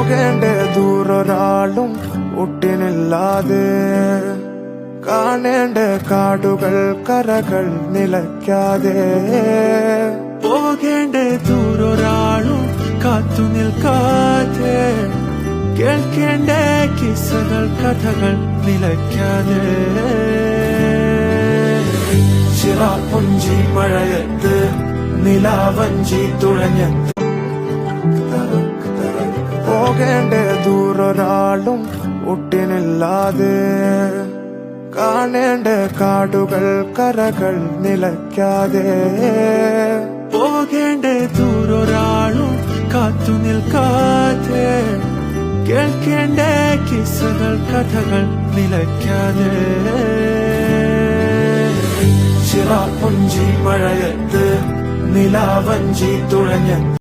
പോകേണ്ട ദൂരൊരാളും ഒട്ടിനില്ലാതെ കാണേണ്ട കാടുകൾ കരകൾ നിലയ്ക്കാതെ പോകേണ്ട ദൂരൊരാളും കാത്തു നിൽക്കാതെ കേൾക്കേണ്ട കിസ്സകൾ കഥകൾ നിലയ്ക്കാതെ ചിറാപ്പുഞ്ചി മഴയത്ത് നിലാവഞ്ചി തുഴഞ്ഞെത്ത് പോകേണ്ട ദൂരൊരാളും ഒട്ടിനില്ലാതെ കാണേണ്ട കാടുകൾ കരകൾ നിലയ്ക്കാതെ പോകേണ്ട ദൂരൊരാളും കാത്തു നിൽക്കാതെ കേൾക്കേണ്ട കിസ്സകൾ കഥകൾ നിലയ്ക്കാതെ ചിറാപ്പുഞ്ചി മഴയത്ത് നിലാവഞ്ചി തുഴഞ്ഞെത്ത്